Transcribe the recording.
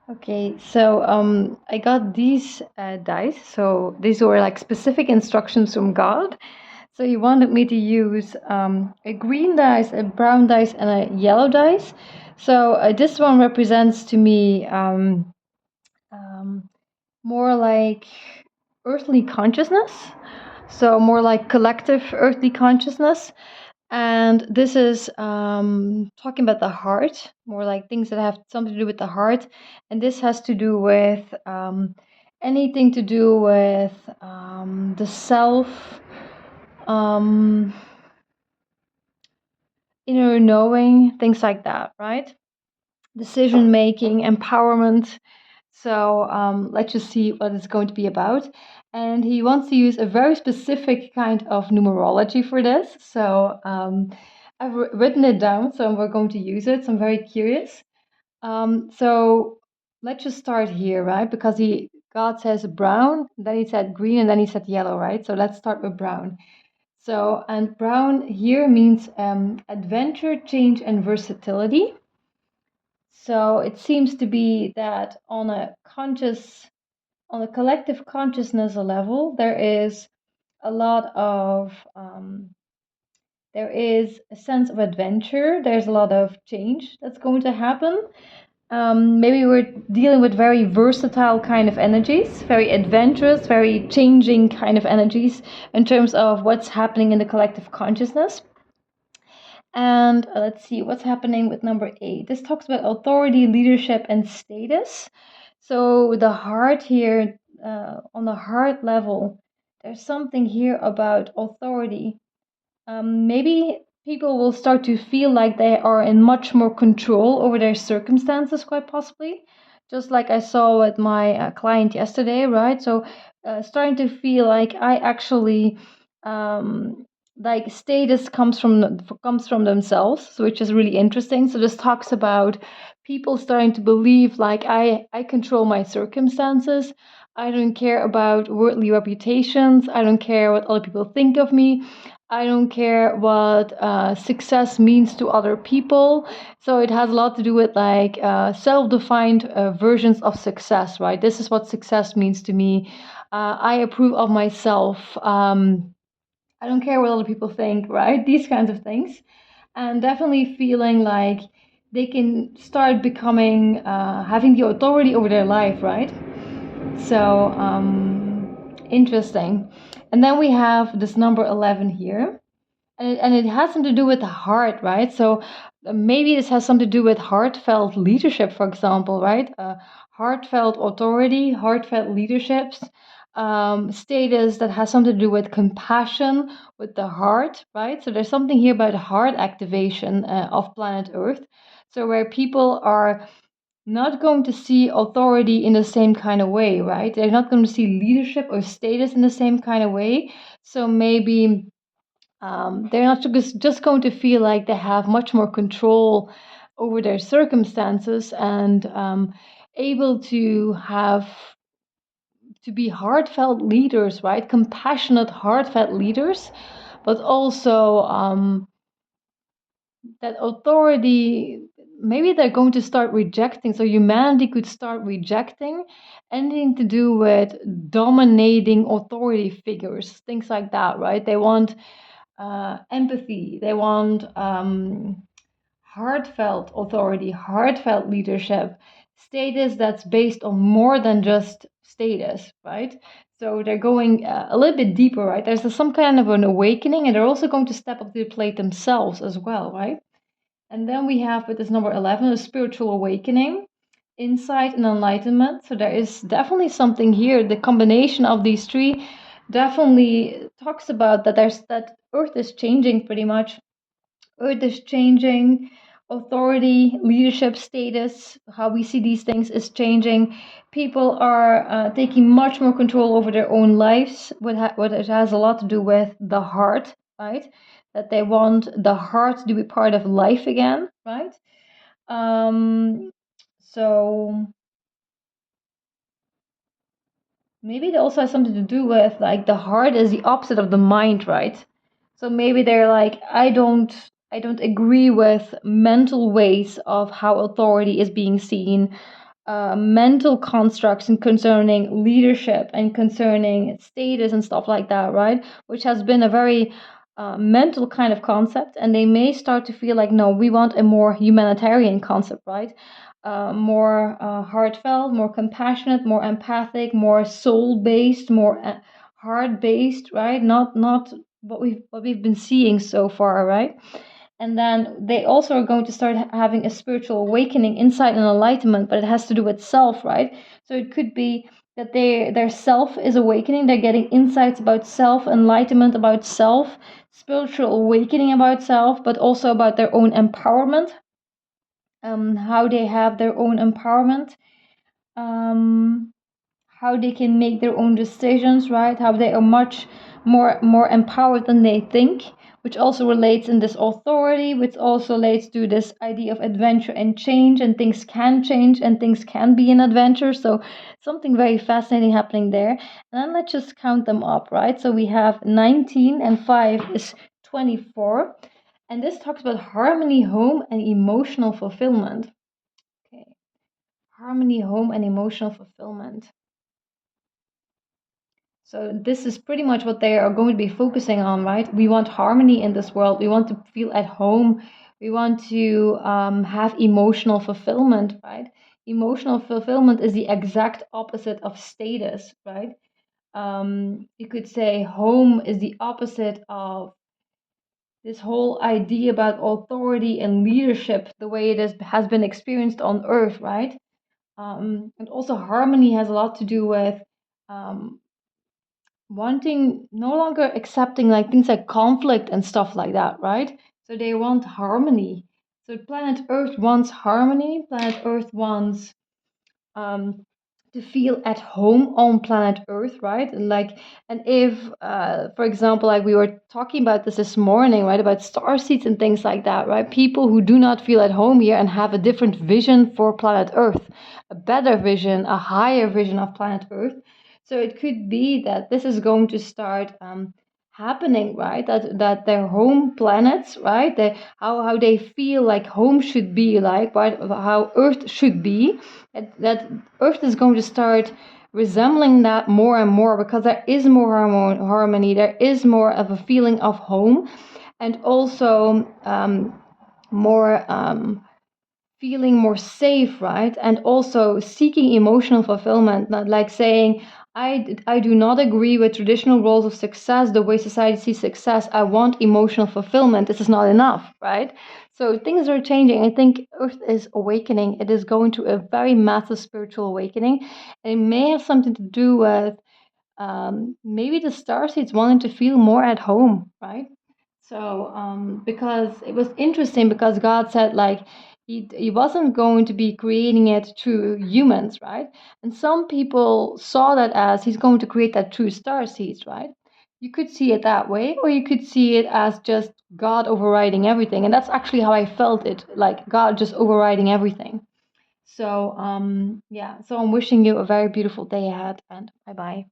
Okay, so I got these dice. So these were like specific instructions from God. So he wanted me to use a green dice, a brown dice, and a yellow dice. So this one represents to me um, more like earthly consciousness. So more like collective earthly consciousness. And this is talking about the heart, more like things that have something to do with the heart. And this has to do with anything to do with the self, um, inner knowing, things like that, right? Decision making, empowerment. So let's just see what it's going to be about. And he wants to use a very specific kind of numerology for this. So I've written it down, so we're going to use it. So I'm very curious. So let's just start here, right? Because God says brown, then he said green, and then he said yellow, right? So let's start with brown. So, and brown here means adventure, change, and versatility. So it seems to be that on a collective consciousness level, there is a lot of, there is a sense of adventure. There's a lot of change that's going to happen. Maybe we're dealing with very versatile kind of energies, very adventurous, very changing kind of energies in terms of what's happening in the collective consciousness. And let's see what's happening with number 8. This talks about authority, leadership, and status. So the heart here, on the heart level, there's something here about authority. Maybe people will start to feel like they are in much more control over their circumstances, quite possibly. Just like I saw with my client yesterday, right? So starting to feel like I actually like status comes from themselves, so which is really interesting. So this talks about people starting to believe like I control my circumstances. I don't care about worldly reputations. I don't care what other people think of me. I don't care what success means to other people. So it has a lot to do with like self-defined versions of success, right? This is what success means to me. I approve of myself. I don't care what other people think, right? These kinds of things. And definitely feeling like they can start becoming, having the authority over their life, right? So, interesting. And then we have this number 11 here. And it has something to do with the heart, right? So maybe this has something to do with heartfelt leadership, for example, right? Heartfelt authority, heartfelt leaderships, status that has something to do with compassion, with the heart, right? So there's something here about heart activation of planet Earth. So where people are not going to see authority in the same kind of way, right? They're not going to see leadership or status in the same kind of way. So maybe they're not just going to feel like they have much more control over their circumstances and able to be heartfelt leaders, right? Compassionate, heartfelt leaders, but also that authority. Maybe they're going to start rejecting. So humanity could start rejecting anything to do with dominating authority figures, things like that, right? They want empathy. They want heartfelt authority, heartfelt leadership, status that's based on more than just status, right? So they're going a little bit deeper, right? There's some kind of an awakening, and they're also going to step up to the plate themselves as well, right? And then we have with this number 11, a spiritual awakening, insight and enlightenment. So there is definitely something here. The combination of these three definitely talks about that Earth is changing pretty much. Earth is changing, authority, leadership status, how we see these things is changing. People are taking much more control over their own lives, what it has a lot to do with the heart, right? That they want the heart to be part of life again, right? Um, so maybe it also has something to do with like the heart is the opposite of the mind, right? So maybe they're like, I don't agree with mental ways of how authority is being seen. mental constructs and concerning leadership and concerning status and stuff like that, right? Which has been a very mental kind of concept, and they may start to feel like, no, we want a more humanitarian concept, right? More heartfelt, more compassionate, more empathic, more soul-based, more heart-based, right? Not what we've been seeing so far, right? And then they also are going to start having a spiritual awakening, insight, and enlightenment, but it has to do with self, right? So it could be that their self is awakening, they're getting insights about self, enlightenment about self, spiritual awakening about self, but also about their own empowerment, how they have their own empowerment, um, how they can make their own decisions, right? How they are much more empowered than they think, which also relates in this authority, which also relates to this idea of adventure and change, and things can change and things can be an adventure. So something very fascinating happening there. And then let's just count them up, right? So we have 19 and 5 is 24. And this talks about harmony, home, and emotional fulfillment. Okay. Harmony, home, and emotional fulfillment. So this is pretty much what they are going to be focusing on, right? We want harmony in this world. We want to feel at home. We want to have emotional fulfillment, right? Emotional fulfillment is the exact opposite of status, right? You could say home is the opposite of this whole idea about authority and leadership, the way has been experienced on Earth, right? And also harmony has a lot to do with um, wanting no longer accepting like things like conflict and stuff like that, right? So they want harmony. So planet Earth wants harmony. Planet Earth wants um, to feel at home on planet Earth, right? Like, and if, for example, like we were talking about this morning, right, about star seeds and things like that, right? People who do not feel at home here and have a different vision for planet Earth, a better vision, a higher vision of planet Earth. So it could be that this is going to start happening, right? That their home planets, right? How they feel like home should be like, right? How Earth should be. That Earth is going to start resembling that more and more, because there is more harmony. There is more of a feeling of home, and also more feeling more safe, right? And also seeking emotional fulfillment, not like saying, I do not agree with traditional roles of success, the way society sees success. I want emotional fulfillment. This is not enough, right? So things are changing. I think Earth is awakening. It is going to a very massive spiritual awakening. And it may have something to do with maybe the starseeds wanting to feel more at home, right? So, because it was interesting, because God said, like, he wasn't going to be creating it through humans, right? And some people saw that as he's going to create that through star seeds, right? You could see it that way, or you could see it as just God overriding everything. And that's actually how I felt it, like God just overriding everything. So, yeah, so I'm wishing you a very beautiful day ahead, and bye bye.